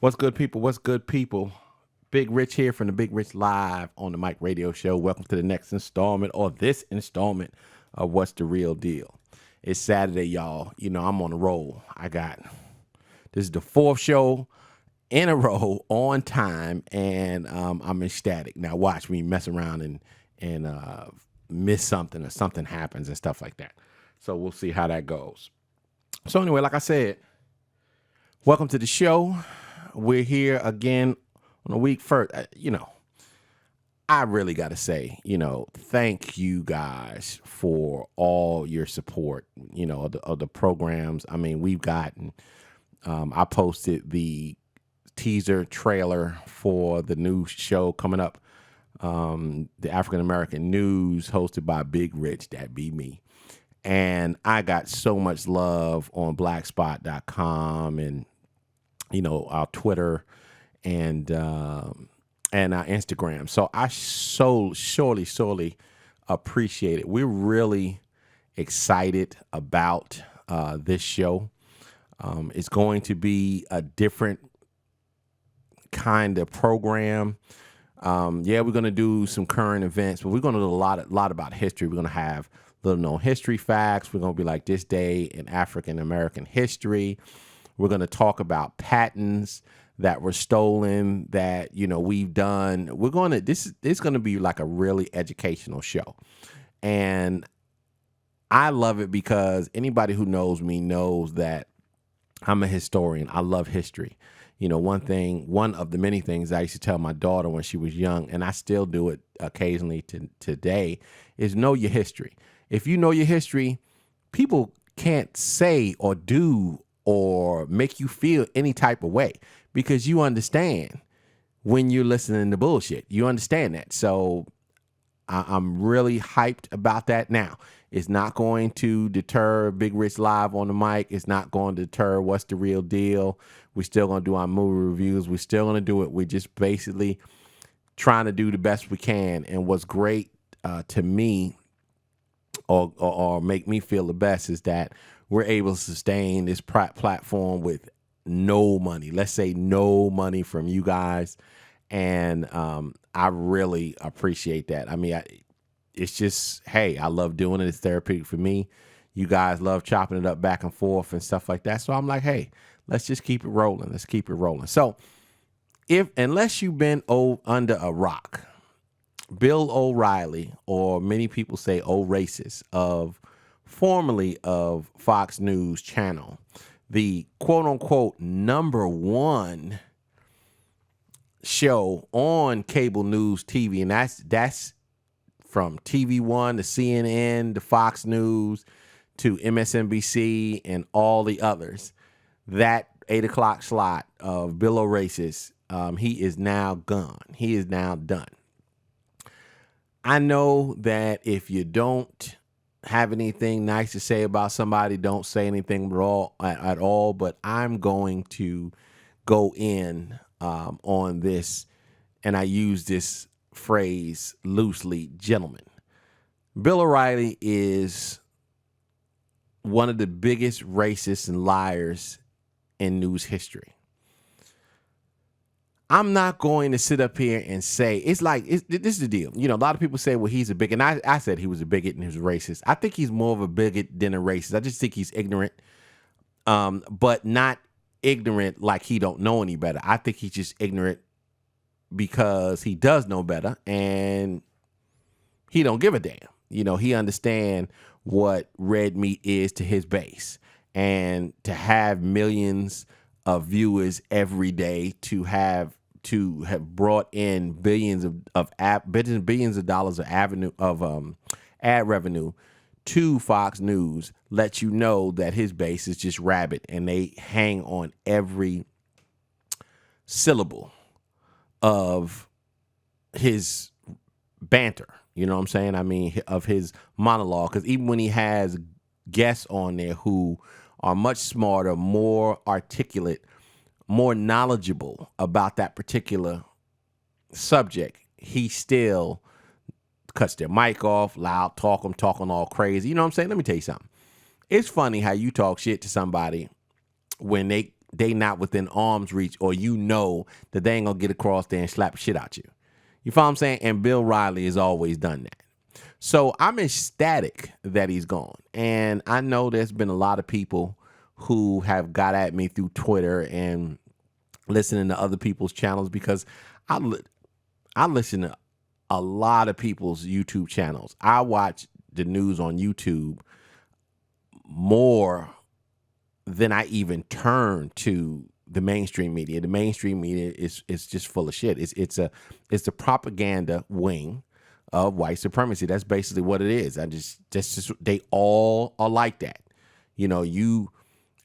What's good, people? What's good, people? Big Rich here from the Big Rich Live on the Mike Radio Show. Welcome to the next installment or this installment of What's the Real Deal. It's Saturday, y'all. You know, I'm on the roll. This is the fourth show in a row on time, and I'm ecstatic. Now, watch me mess around and miss something or something happens and stuff like that. So we'll see how that goes. So anyway, like I said, welcome to the show. We're here again on a week first. I really got to say, thank you guys for all your support, of the programs. I mean, we've gotten, I posted the teaser trailer for the new show coming up, the African American News, hosted by Big Rich, that be me. And I got so much love on blackspot.com and our Twitter and our Instagram. So I sorely appreciate it. We're really excited about this show. It's going to be a different kind of program. We're going to do some current events, but we're going to do a lot about history. We're going to have little known history facts. We're going to be like this day in African American history. We're going to talk about patents that were stolen that, we've done. This is going to be like a really educational show. And I love it because anybody who knows me knows that I'm a historian. I love history. One of the many things I used to tell my daughter when she was young, and I still do it occasionally today, is know your history. If you know your history, people can't say or do or make you feel any type of way because you understand when you're listening to bullshit. You understand that. So I'm really hyped about that. Now, it's not going to deter Big Rich Live on the mic. It's not going to deter What's the Real Deal. We're still going to do our movie reviews. We're still going to do it. We're just basically trying to do the best we can. And what's great to me or make me feel the best is that we're able to sustain this platform with no money. Let's say no money from you guys. And I really appreciate that. I mean, it's just, hey, I love doing it. It's therapeutic for me. You guys love chopping it up back and forth and stuff like that. So I'm like, hey, let's just keep it rolling. Let's keep it rolling. So unless you've been under a rock, Bill O'Reilly, or many people say Racist, formerly of Fox News Channel, the quote unquote number one show on cable news TV, and that's from TV One to CNN to Fox News to MSNBC and all the others. That 8:00 slot of Bill O'Racist, he is now gone. He is now done. I know that if you don't have anything nice to say about somebody, don't say anything at all. But I'm going to go in on this, and I use this phrase loosely, gentlemen. Bill O'Reilly is one of the biggest racists and liars in news history. I'm not going to sit up here and say, this is the deal. A lot of people say, well, he's a bigot. And I said he was a bigot and he was racist. I think he's more of a bigot than a racist. I just think he's ignorant, but not ignorant like he don't know any better. I think he's just ignorant because he does know better and he don't give a damn. He understand what red meat is to his base, and to have millions of viewers every day, to have brought in billions of dollars of ad revenue to Fox News lets you know that his base is just rabid, and they hang on every syllable of his banter. You know what I'm saying? I mean, of his monologue, because even when he has guests on there who are much smarter, more articulate, more knowledgeable about that particular subject, he still cuts their mic off, loud, talking all crazy. You know what I'm saying? Let me tell you something. It's funny how you talk shit to somebody when they they not within arm's reach, or you know that they ain't gonna get across there and slap shit out you. You follow what I'm saying? And Bill Riley has always done that. So I'm ecstatic that he's gone. And I know there's been a lot of people who have got at me through Twitter and listening to other people's channels, because I listen to a lot of people's YouTube channels. I watch the news on YouTube more than I even turn to the mainstream media. The mainstream media is just full of shit. It's the propaganda wing of white supremacy. That's basically what it is. They all are like that. You know,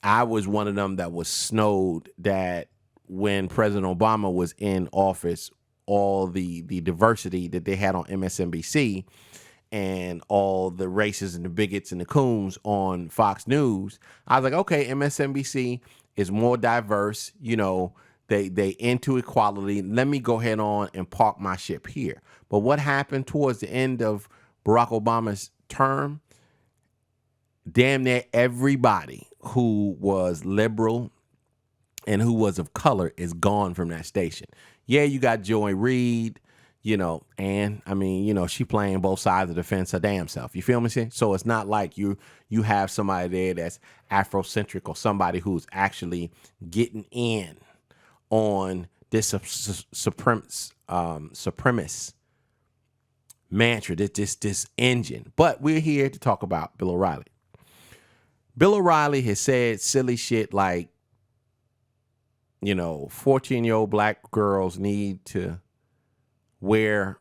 I was one of them that was snowed that when President Obama was in office, all the diversity that they had on MSNBC and all the racists and the bigots and the coons on Fox News, I was like, okay, MSNBC is more diverse. You know, they into equality. Let me go ahead on and park my ship here. But what happened towards the end of Barack Obama's term? Damn near everybody who was liberal and who was of color is gone from that station. Yeah, you got Joy Reid, you know, and I mean, you know, she playing both sides of the fence her damn self. You feel me? So it's not like you have somebody there that's Afrocentric or somebody who's actually getting in on this supremacist mantra, this engine. But we're here to talk about Bill O'Reilly. Bill O'Reilly has said silly shit like, you know, 14-year-old black girls need to wear,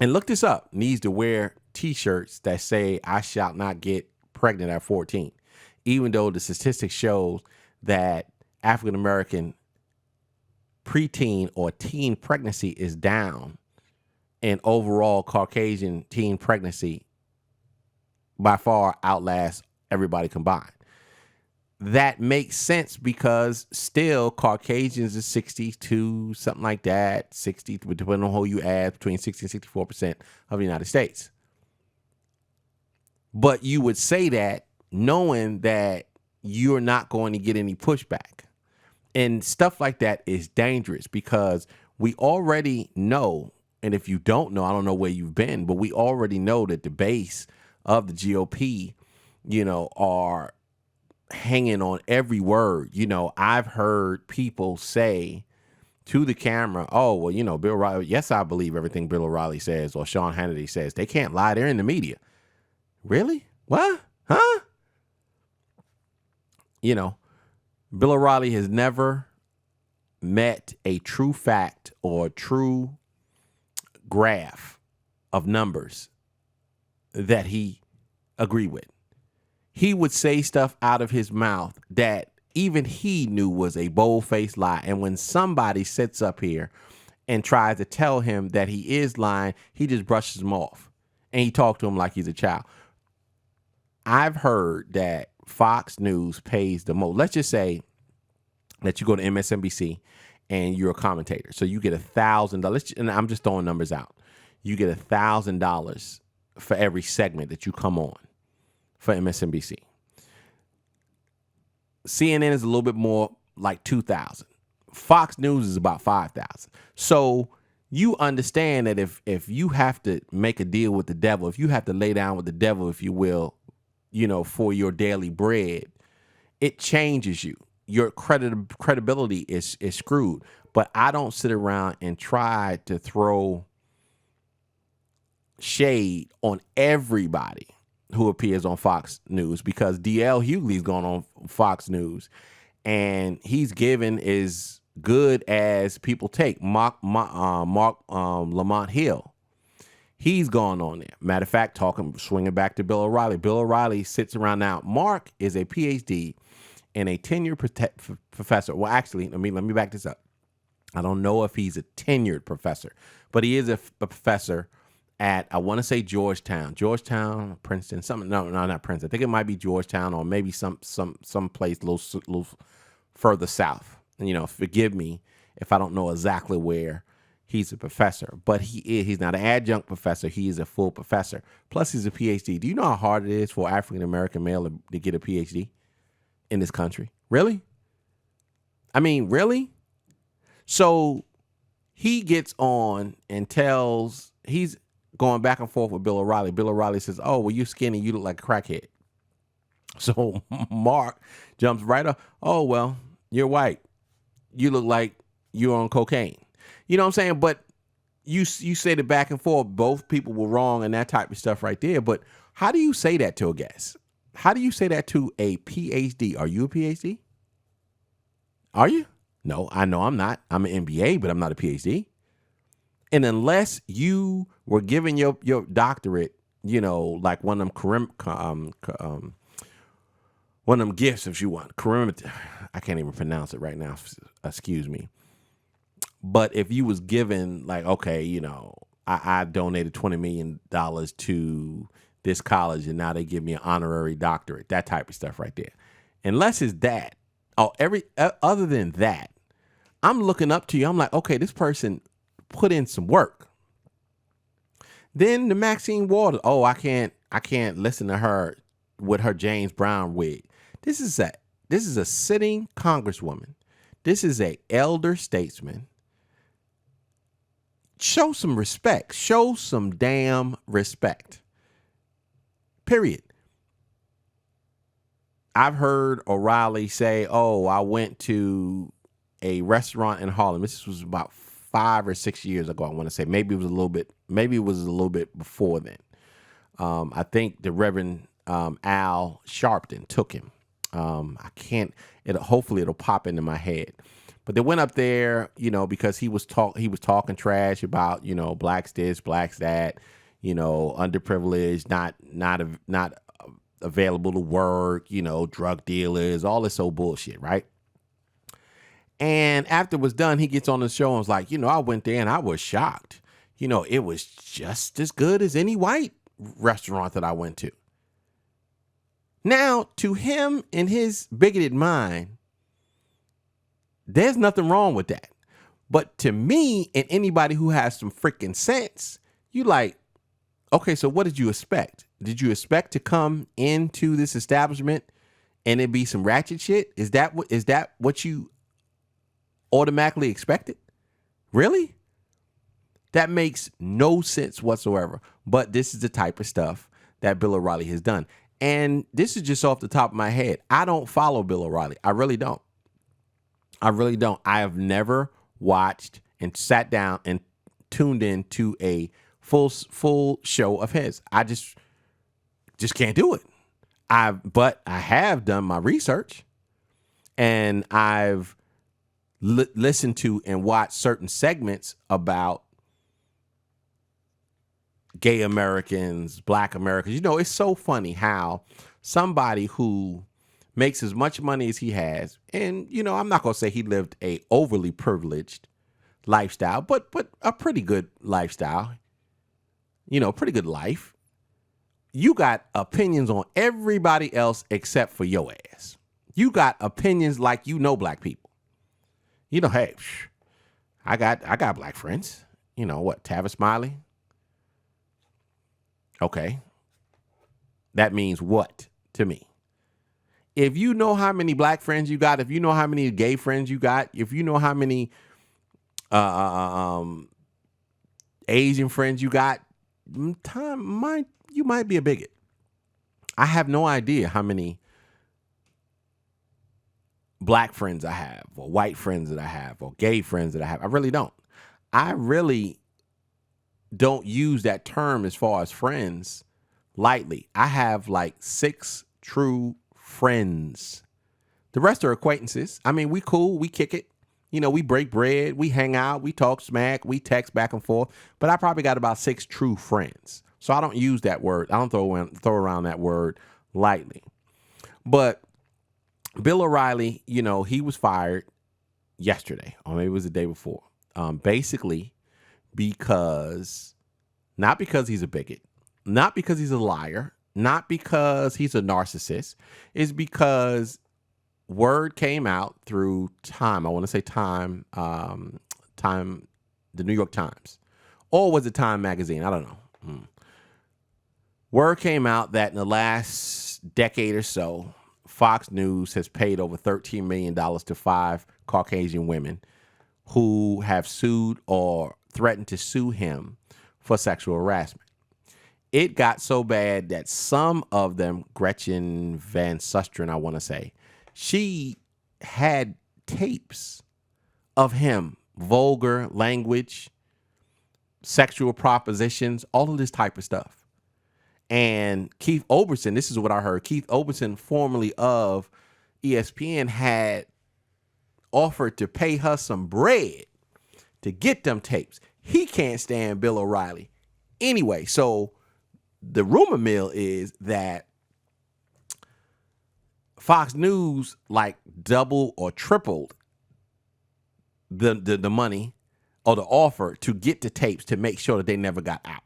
and look this up, needs to wear T-shirts that say, "I shall not get pregnant at 14," even though the statistics shows that African-American preteen or teen pregnancy is down, and overall Caucasian teen pregnancy by far outlasts everybody combined. That makes sense because still Caucasians is 62, something like that, 60, depending on who you add, between 60 and 64% of the United States. But you would say that knowing that you're not going to get any pushback. And stuff like that is dangerous because we already know, and if you don't know, I don't know where you've been, but we already know that the base of the GOP, you know, are hanging on every word. You know, I've heard people say to the camera, "Oh, well, you know, Bill O'Reilly, yes, I believe everything Bill O'Reilly says or Sean Hannity says. They can't lie. They're in the media." Really? What? Huh? You know, Bill O'Reilly has never met a true fact or true graph of numbers that he agreed with. He would say stuff out of his mouth that even he knew was a bold-faced lie. And when somebody sits up here and tries to tell him that he is lying, he just brushes them off. And he talks to him like he's a child. I've heard that Fox News pays the most. Let's just say that you go to MSNBC and you're a commentator. So you get $1,000. And I'm just throwing numbers out. You get $1,000 for every segment that you come on for MSNBC. CNN is a little bit more, like $2,000. Fox News is about $5,000. So you understand that if you have to make a deal with the devil, if you have to lay down with the devil, if you will, you know, for your daily bread, it changes you. Your credibility is screwed. But I don't sit around and try to throw shade on everybody who appears on Fox News, because DL Hughley's gone on Fox News and he's given as good as people take. Mark Lamont Hill, he's gone on there. Matter of fact, swinging back to Bill O'Reilly. Bill O'Reilly sits around now. Mark is a PhD and a tenured professor. Well, actually, let me back this up. I don't know if he's a tenured professor, but he is a professor at, I want to say Georgetown, Princeton, something. No, not Princeton. I think it might be Georgetown or maybe some place a little further south. And, you know, forgive me if I don't know exactly where he's a professor, but he's not an adjunct professor. He is a full professor. Plus, he's a PhD. Do you know how hard it is for African American male to get a PhD in this country? Really? I mean, really? So he gets on and he's going back and forth with Bill O'Reilly. Bill O'Reilly says, "Oh, well, you skinny. You look like a crackhead." So Mark jumps right up. "Oh, well, you're white. You look like you're on cocaine." You know what I'm saying? But you said it back and forth. Both people were wrong and that type of stuff right there. But how do you say that to a guest? How do you say that to a PhD? Are you a PhD? Are you? No, I know I'm not. I'm an MBA, but I'm not a PhD. And unless you were given your doctorate, like one of them gifts, if you want, I can't even pronounce it right now. Excuse me. But if you was given like, okay, I donated $20 million to this college and now they give me an honorary doctorate, that type of stuff right there. Unless it's that, other than that, I'm looking up to you. I'm like, okay, this person put in some work. Then the Maxine Waters, I can't listen to her with her James Brown wig. This is a sitting congresswoman. This is a elder statesman. Show some respect. Show some damn respect. Period. I've heard O'Reilly say, I went to a restaurant in Harlem. This was about 5 or 6 years ago, I want to say. Maybe it was a little bit before then. I think the Reverend Al Sharpton took him. Hopefully it'll pop into my head. But they went up there, because he was talking trash about, blacks this, blacks that, underprivileged, not available to work, drug dealers, all this old bullshit, right? And after it was done, he gets on the show and was like, I went there and I was shocked. It was just as good as any white restaurant that I went to. Now, to him, in his bigoted mind, there's nothing wrong with that. But to me and anybody who has some freaking sense, you like, okay, so what did you expect? Did you expect to come into this establishment and it be some ratchet shit? Is that what you automatically expected? Really? That makes no sense whatsoever. But this is the type of stuff that Bill O'Reilly has done. And this is just off the top of my head. I don't follow Bill O'Reilly. I really don't. I have never watched and sat down and tuned in to a full show of his. I just can't do it. But I have done my research and I've listened to and watched certain segments about gay Americans, black Americans. It's so funny how somebody who makes as much money as he has, and I'm not gonna say he lived a overly privileged lifestyle, but a pretty good lifestyle, pretty good life. You got opinions on everybody else except for your ass. You got opinions like black people. Hey, I got black friends. What, Tavis Smiley? Okay. That means what to me? If you know how many black friends you got, if you know how many gay friends you got, if you know how many Asian friends you got, you might be a bigot. I have no idea how many black friends I have, or white friends that I have, or gay friends that I have. I really don't. I really don't use that term as far as friends lightly. I have like 6 true friends. The rest are acquaintances. I mean, we cool, we kick it. We break bread, we hang out, we talk smack, we text back and forth. But I probably got about 6 true friends. So I don't use that word. I don't throw around that word lightly. But Bill O'Reilly, he was fired yesterday, or maybe it was the day before. Basically, not because he's a bigot, not because he's a liar, not because he's a narcissist, is because word came out through Time. I want to say Time, the New York Times, or was it Time magazine? I don't know. Word came out that in the last decade or so, Fox News has paid over $13 million to 5 Caucasian women who have sued or threatened to sue him for sexual harassment. It got so bad that some of them, Gretchen Van Susteren, I want to say, she had tapes of him, vulgar language, sexual propositions, all of this type of stuff. And Keith Olbermann, this is what I heard, Keith Olbermann, formerly of ESPN, had offered to pay her some bread to get them tapes. He can't stand Bill O'Reilly. Anyway, so the rumor mill is that Fox News like double or tripled the money or the offer to get the tapes to make sure that they never got out.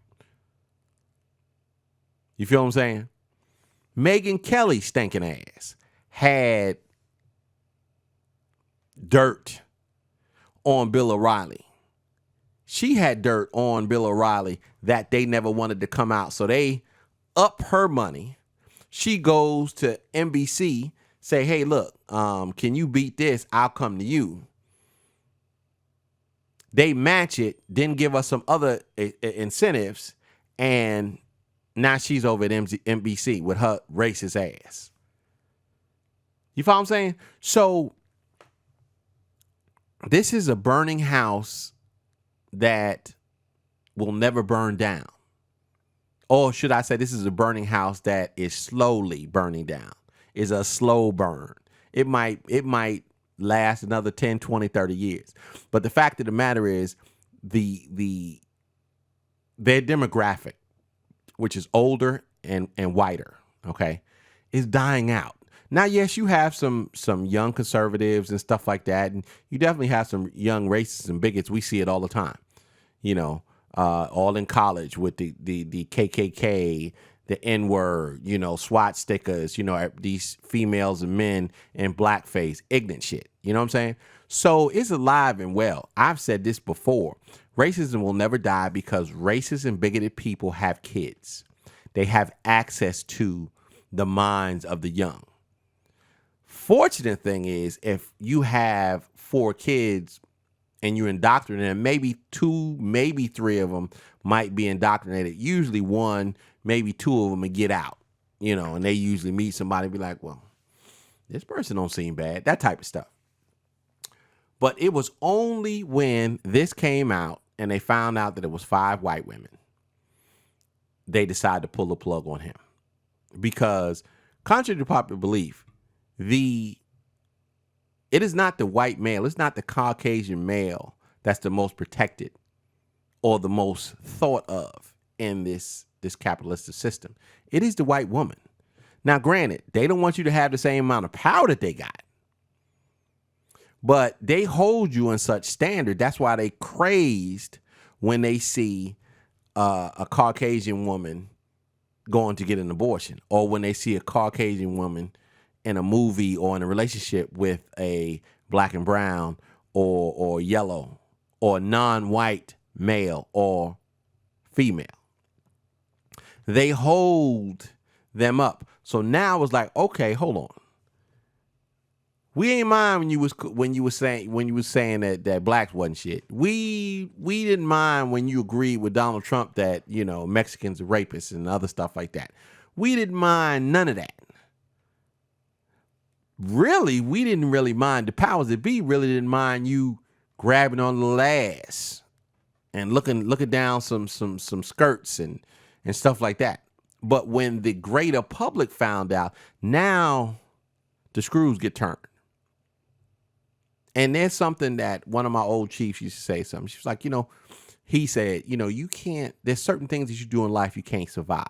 You feel what I'm saying? Megyn Kelly stinking ass had dirt on Bill O'Reilly. She had dirt on Bill O'Reilly that they never wanted to come out. So they up her money. She goes to NBC, say, hey, look, can you beat this? I'll come to you. They match it, then give us some other incentives, and now she's over at NBC with her racist ass. You follow what I'm saying? So this is a burning house that will never burn down. Or should I say this is a burning house that is slowly burning down. It's a slow burn. It might last another 10, 20, 30 years. But the fact of the matter is their demographic, which is older and whiter, okay, is dying out. Now, yes, you have some young conservatives and stuff like that, and you definitely have some young racists and bigots. We see it all the time, you know, all in college with the KKK, the N-word, you know, SWAT stickers, you know, these females and men in blackface, ignorant shit. You know what I'm saying? So it's alive and well. I've said this before. Racism will never die because racist and bigoted people have kids. They have access to the minds of the young. Fortunate thing is, if you have 4 kids and you're indoctrinated, maybe 2, maybe 3 of them might be indoctrinated. Usually 1, maybe 2 of them will get out, you know, and they usually meet somebody and be like, well, this person don't seem bad, that type of stuff. But it was only when this came out and they found out that it was 5 white women, they decided to pull the plug on him. Because contrary to popular belief, it is not the white male, it's not the Caucasian male that's the most protected or the most thought of in this capitalistic system. It is the white woman. Now, granted, they don't want you to have the same amount of power that they got, but they hold you in such standard. That's why they crazed when they see a Caucasian woman going to get an abortion, or when they see a Caucasian woman in a movie or in a relationship with a black and brown or yellow or non-white male or female. They hold them up. So now it's like, okay, hold on. We ain't mind when you were saying that blacks wasn't shit. We didn't mind when you agreed with Donald Trump that, you know, Mexicans are rapists and other stuff like that. We didn't mind none of that. Really, we didn't really mind. The powers that be really didn't mind you grabbing on the little ass and looking down some skirts and stuff like that. But when the greater public found out, now the screws get turned. And there's something that one of my old chiefs used to say something. She was like, you know, he said, you know, you can't, there's certain things that you do in life you can't survive.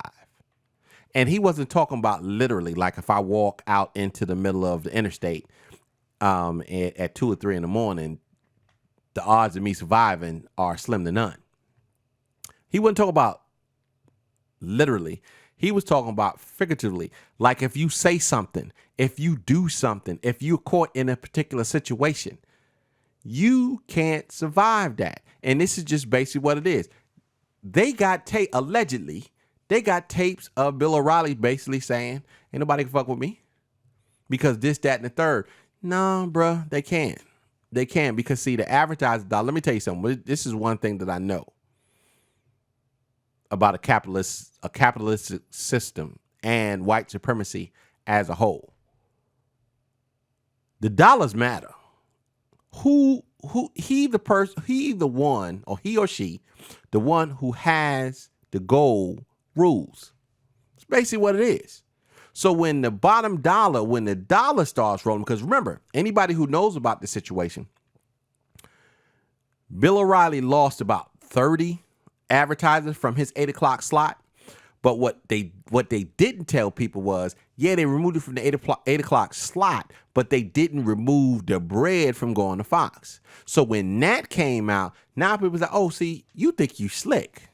And he wasn't talking about literally, like if I walk out into the middle of the interstate at 2 or 3 in the morning, the odds of me surviving are slim to none. He wasn't talking about literally. He was talking about figuratively. Like if you say something, if you do something, if you're caught in a particular situation, you can't survive that. And this is just basically what it is. They got allegedly, they got tapes of Bill O'Reilly basically saying, ain't nobody can fuck with me because this, that, and the third. No, bruh, they can't. They can, because see, the advertising dollar, let me tell you something. This is one thing that I know about a capitalist system and white supremacy as a whole. The dollars matter. He the one, or he or she, the one who has the gold rules. It's basically what it is. So when the dollar starts rolling, because remember, anybody who knows about the situation, Bill O'Reilly lost about 30 advertisers from his 8 o'clock slot. But what they didn't tell people was, yeah, they removed it from the 8 o'clock slot, but they didn't remove the bread from going to Fox. So when that came out, now people was like, oh, see, you think you slick.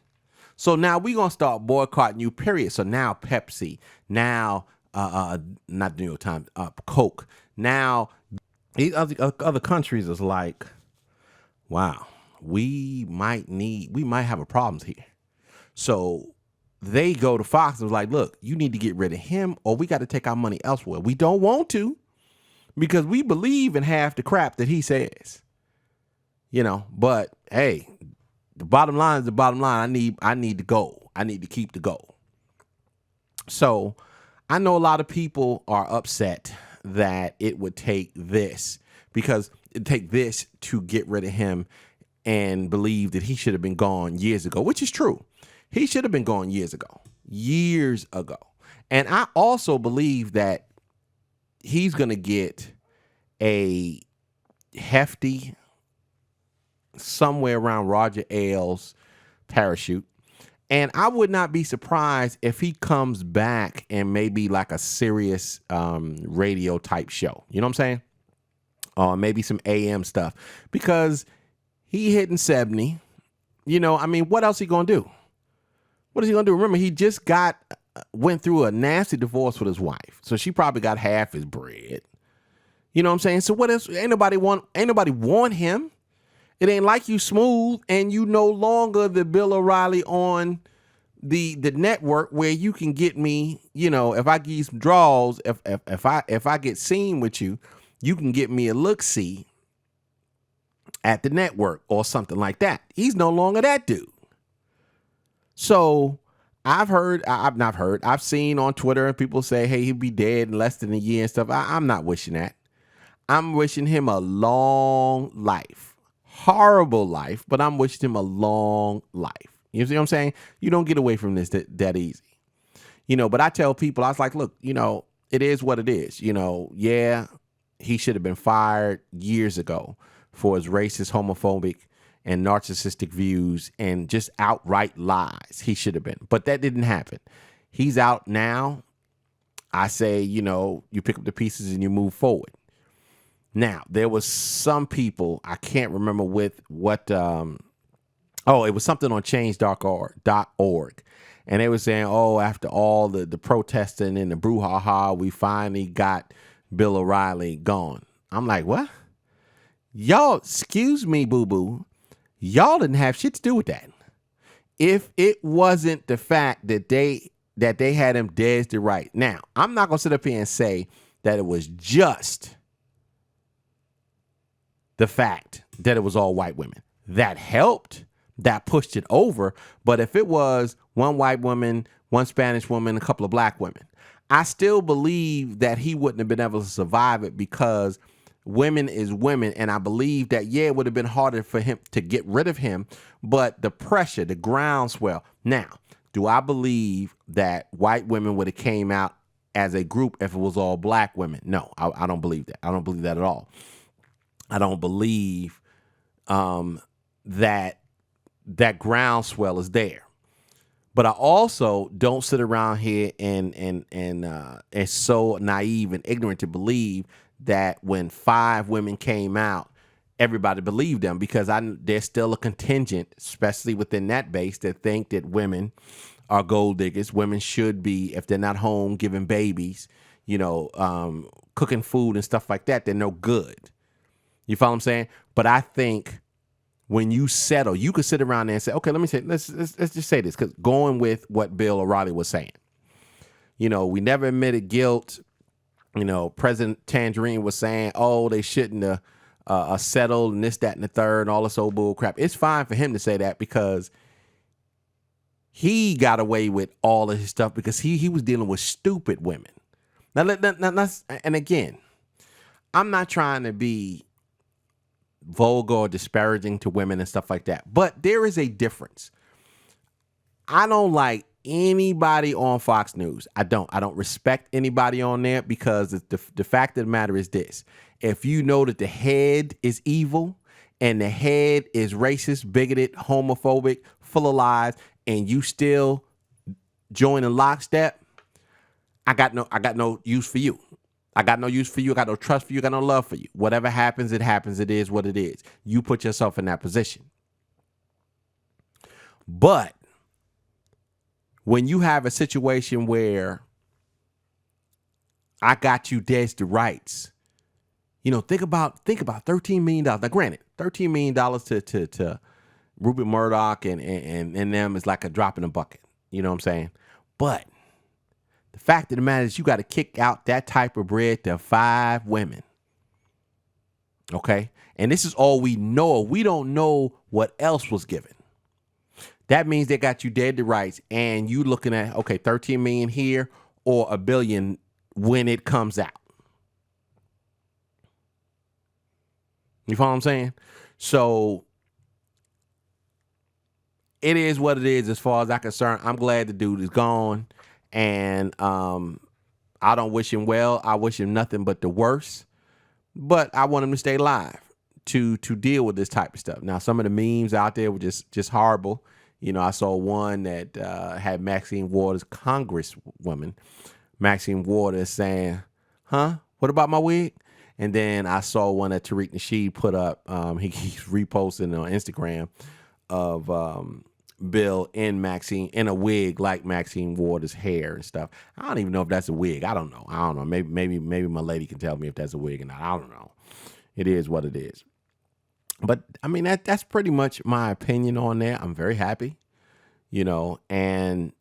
So now we're going to start boycotting you, period. So now Pepsi, now, not the New York Times, Coke. Now these other countries is like, wow, we might have a problem here. So they go to Fox and was like, look, you need to get rid of him, or we got to take our money elsewhere. We don't want to, because we believe in half the crap that he says. But hey, the bottom line is the bottom line. I need to go. I need to keep the goal. So I know a lot of people are upset that it would take this, because it take this to get rid of him, and believe that he should have been gone years ago, which is true. He should have been gone years ago. And I also believe that he's going to get a hefty, somewhere around Roger Ailes parachute. And I would not be surprised if he comes back and maybe like a serious radio type show. You know what I'm saying? Or maybe some AM stuff, because he hitting 70. What else he going to do? What is he going to do? Remember, he just went through a nasty divorce with his wife. So she probably got half his bread. You know what I'm saying? So what else? Ain't nobody want him. It ain't like you smooth and you no longer the Bill O'Reilly on the network where you can get me, if I give you some draws, if I get seen with you, you can get me a look-see at the network or something like that. He's no longer that dude. So I've seen on Twitter people say, hey, he'll be dead in less than a year and stuff. I'm not wishing that. I'm wishing him a long life. Horrible life, but I'm wishing him a long life. You see what I'm saying? You don't get away from this that easy. But I tell people, I was like, look, it is what it is. Yeah, he should have been fired years ago for his racist, homophobic, and narcissistic views and just outright lies. He should have been. But that didn't happen. He's out now. I say, you pick up the pieces and you move forward. Now, there was some people, I can't remember what, it was something on change.org. And they were saying, after all the protesting and the brouhaha, we finally got Bill O'Reilly gone. I'm like, what? Y'all, excuse me, boo-boo. Y'all didn't have shit to do with that. If it wasn't the fact that they had him dead to right. Now, I'm not going to sit up here and say that it was just the fact that it was all white women. That helped. That pushed it over. But if it was one white woman, one Spanish woman, a couple of black women, I still believe that he wouldn't have been able to survive it, because women is women. And I believe that, yeah, it would have been harder for him to get rid of him, but the pressure, the groundswell. Now, do I believe that white women would have came out as a group if it was all black women? No, I don't believe that. I don't believe that at all. I don't believe that groundswell is there. But I also don't sit around here and so naive and ignorant to believe that when 5 women came out, everybody believed them, because there's still a contingent, especially within that base, that think that women are gold diggers. Women should be, if they're not home giving babies, cooking food and stuff like that, they're no good. You follow what I'm saying? But I think when you settle, you could sit around there and say, okay, let's just say this, because going with what Bill O'Reilly was saying, we never admitted guilt. President Tangerine was saying, they shouldn't have settled and this, that, and the third, and all this old bull crap. It's fine for him to say that because he got away with all of his stuff because he was dealing with stupid women. And again, I'm not trying to be vulgar or disparaging to women and stuff like that, but there is a difference. I don't like anybody on Fox News. I don't respect anybody on there because the fact of the matter is this. If you know that the head is evil and the head is racist, bigoted, homophobic, full of lies, and you still join in lockstep, I got no use for you. I got no use for you. I got no trust for you. I got no love for you. Whatever happens, it happens. It is what it is. You put yourself in that position. But when you have a situation where I got you dead to rights, think about $13 million. Now, granted, $13 million to Rupert Murdoch and them is like a drop in a bucket. You know what I'm saying? But the fact of the matter is you got to kick out that type of bread to 5 women. Okay? And this is all we know. We don't know what else was given. That means they got you dead to rights and you looking at, okay, 13 million here or $1 billion when it comes out. You follow what I'm saying? So it is what it is as far as I'm concerned. I'm glad the dude is gone. And I don't wish him well. I wish him nothing but the worst. But I want him to stay alive to deal with this type of stuff. Now, some of the memes out there were just horrible. I saw one that had Maxine Waters, Congresswoman, Maxine Waters saying, huh, what about my wig? And then I saw one that Tariq Nasheed put up. He's reposting on Instagram of Bill in a wig like Maxine Waters' hair and stuff. I don't even know if that's a wig. I don't know. Maybe my lady can tell me if that's a wig or not. I don't know. It is what it is. But I mean that's pretty much my opinion on that. I'm very happy, and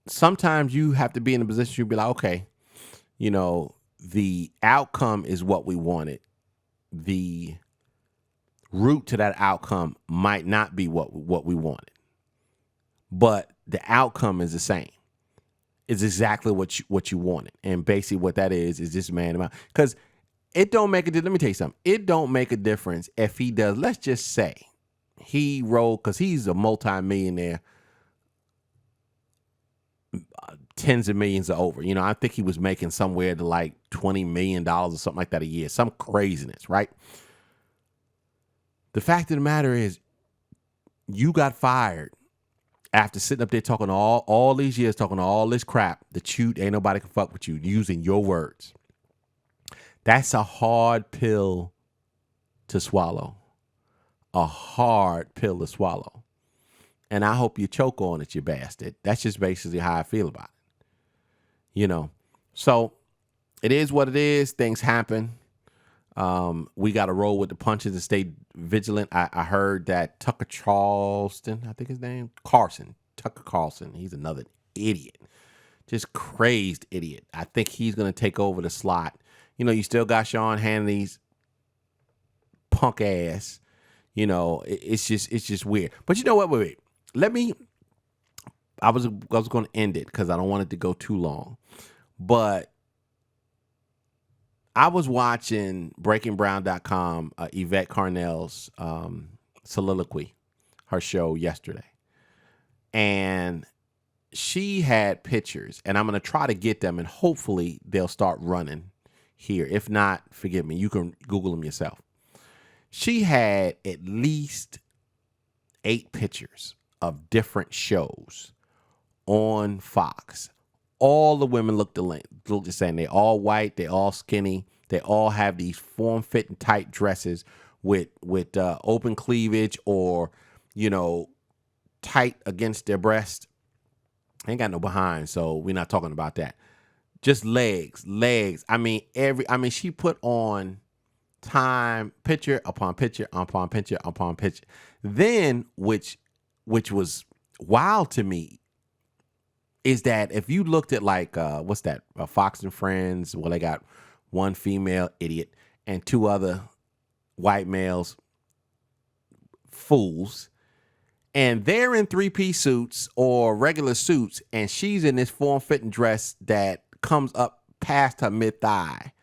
sometimes you have to be in a position to be like, okay, the outcome is what we wanted. The route to that outcome might not be what we wanted, but the outcome is the same. It's exactly what you wanted, and basically what that is this man about because it don't make a difference. Let me tell you something. It don't make a difference if he does. Let's just say he rolled because he's a multi-millionaire, tens of millions or over. I think he was making somewhere to like $20 million or something like that a year. Some craziness, right? The fact of the matter is, you got fired after sitting up there talking all these years, talking all this crap that ain't nobody can fuck with you, using your words. That's a hard pill to swallow. A hard pill to swallow. And I hope you choke on it, you bastard. That's just basically how I feel about it. So it is what it is. Things happen. We got to roll with the punches and stay vigilant. I heard that Tucker Charleston, I think his name, Tucker Carlson. He's another idiot. Just crazed idiot. I think he's going to take over the slot. You still got Sean Hannity's punk ass. It's just weird. But you know what? Wait. I was going to end it because I don't want it to go too long. But I was watching BreakingBrown.com, Yvette Carnell's soliloquy, her show yesterday. And she had pictures, and I'm going to try to get them, and hopefully they'll start running here. If not, forgive me. You can Google them yourself. She had at least 8 pictures of different shows on Fox. All the women look the same. They all white. They all skinny. They all have these form-fitting tight dresses with open cleavage or, tight against their breast. Ain't got no behind, so we're not talking about that. Just legs. I mean, she put on time, picture upon picture upon picture upon picture. Then, which was wild to me, is that if you looked at like what's that? Fox and Friends, well, they got one female idiot and 2 other white males, fools, and they're in three-piece suits or regular suits, and she's in this form-fitting dress that comes up past her mid-thigh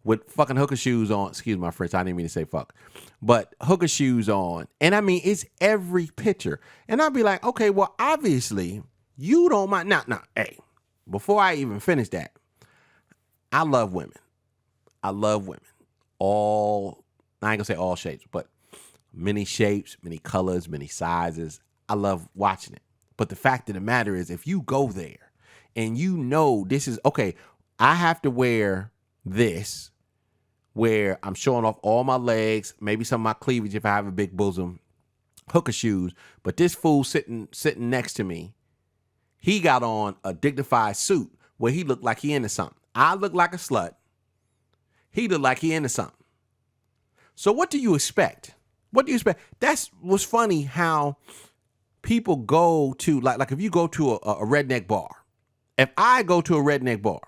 with fucking hooker shoes on. Excuse my French, I didn't mean to say fuck. But hooker shoes on. And I mean, it's every picture. And I'll be like, okay, well, obviously, you don't mind. Now, hey, before I even finish that, I love women. I love women. I ain't gonna say all shapes, but many shapes, many colors, many sizes. I love watching it. But the fact of the matter is, if you go there and you know this is, okay, I have to wear this where I'm showing off all my legs, maybe some of my cleavage if I have a big bosom, hooker shoes. But this fool sitting next to me, he got on a dignified suit where he looked like he into something. I look like a slut. He looked like he into something. So what do you expect? What do you expect? That's what's funny how people go to, like if you go to a redneck bar. If I go to a redneck bar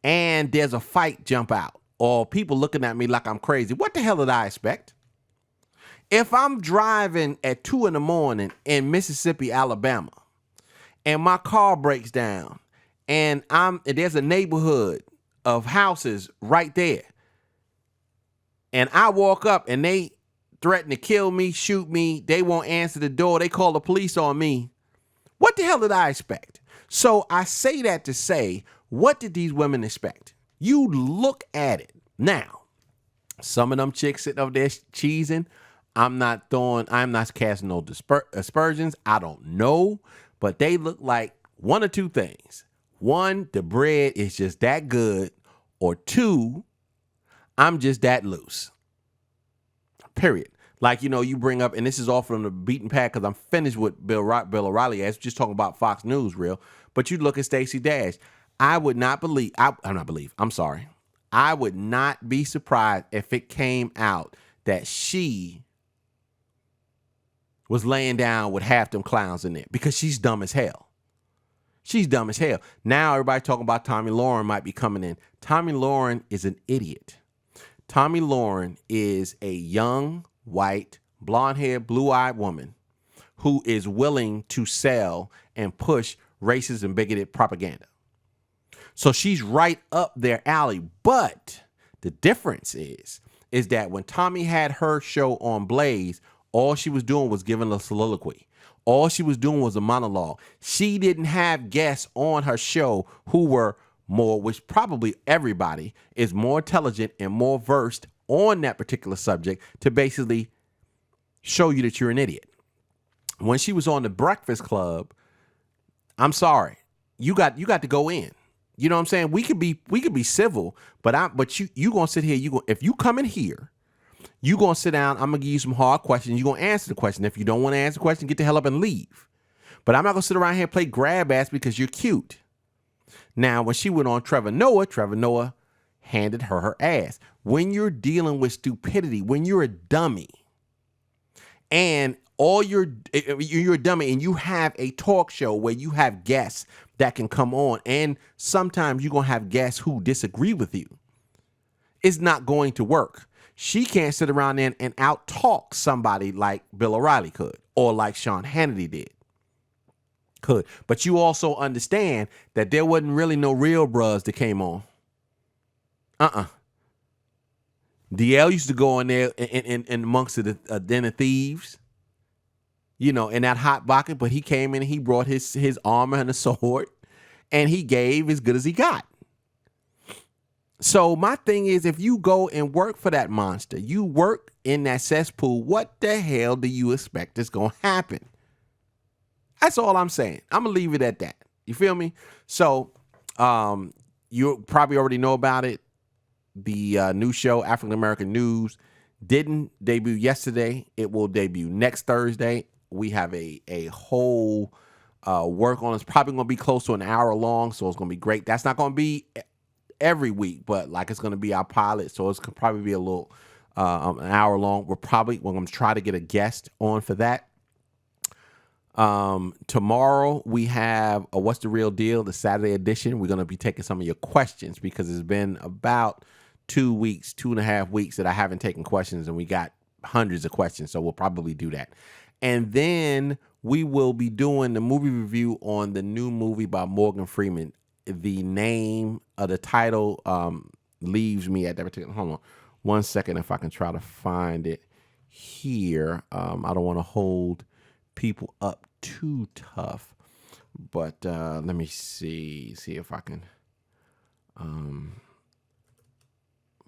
and there's a fight jump out, or people looking at me like I'm crazy, what the hell did I expect? If I'm driving at 2 a.m. in Mississippi, Alabama, and my car breaks down, and there's a neighborhood of houses right there, and I walk up and they threaten to kill me, shoot me, they won't answer the door, they call the police on me, what the hell did I expect? So I say that to say, what did these women expect? You look at it. Now, some of them chicks sitting up there cheesing. I'm not casting no aspersions. I don't know. But they look like one or two things. One, the bread is just that good. Or two, I'm just that loose. Period. Like, you bring up, and this is all from the beaten path because I'm finished with Bill O'Reilly as just talking about Fox News real. But you look at Stacey Dash. I would not be surprised if it came out that she was laying down with half them clowns in there because she's dumb as hell. She's dumb as hell. Now everybody talking about Tomi Lahren might be coming in. Tomi Lahren is an idiot. Tomi Lahren is a young, white, blonde-haired, blue-eyed woman who is willing to sell and push racist and bigoted propaganda. So she's right up their alley. But the difference is that when Tomi had her show on Blaze, all she was doing was giving a soliloquy. All she was doing was a monologue. She didn't have guests on her show who were more, which probably everybody is more intelligent and more versed on that particular subject to basically show you that you're an idiot. When she was on the Breakfast Club, I'm sorry, you got to go in. You know what I'm saying? We could be civil, but you gonna sit here. If you come in here, you gonna sit down. I'm gonna give you some hard questions. You gonna answer the question. If you don't want to answer the question, get the hell up and leave. But I'm not gonna sit around here and play grab ass because you're cute. Now, when she went on Trevor Noah handed her ass. When you're dealing with stupidity, when you're a dummy, and you're a dummy, and you have a talk show where you have guests that can come on, and sometimes you're gonna have guests who disagree with you, it's not going to work. She can't sit around there and out-talk somebody like Bill O'Reilly could, or like Sean Hannity did. But you also understand that there wasn't really no real bros that came on. DL used to go in there in amongst the den of thieves, in that hot pocket, but he came in and he brought his armor and a sword, and he gave as good as he got. So my thing is, if you go and work for that monster, you work in that cesspool, what the hell do you expect is going to happen? That's all I'm saying. I'm going to leave it at that. You feel me? So you probably already know about it. The new show, African American News, didn't debut yesterday. It will debut next Thursday. We have a whole work on it. It's probably going to be close to an hour long, so it's going to be great. That's not going to be every week, but it's going to be our pilot, so it's going to probably be a little an hour long. We're going to try to get a guest on for that. Tomorrow we have a What's the Real Deal, the Saturday edition. We're going to be taking some of your questions because it's been about 2 weeks, 2.5 weeks that I haven't taken questions, and we got hundreds of questions. So we'll probably do that. And then we will be doing the movie review on the new movie by Morgan Freeman. The name of the title leaves me at that particular. Hold on 1 second if I can try to find it here. I don't want to hold people up too tough, but let me see if I can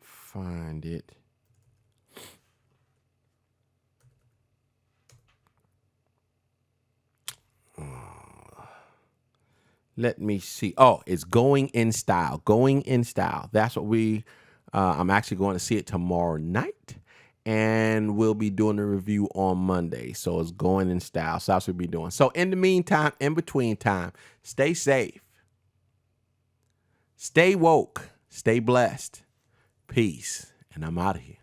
find it. Let me see. Oh, it's Going in Style. Going in Style. That's what I'm actually going to see it tomorrow night, and we'll be doing a review on Monday. So it's Going in Style. So that's what we'll be doing. So in the meantime, in between time, stay safe, stay woke, stay blessed. Peace. And I'm out of here.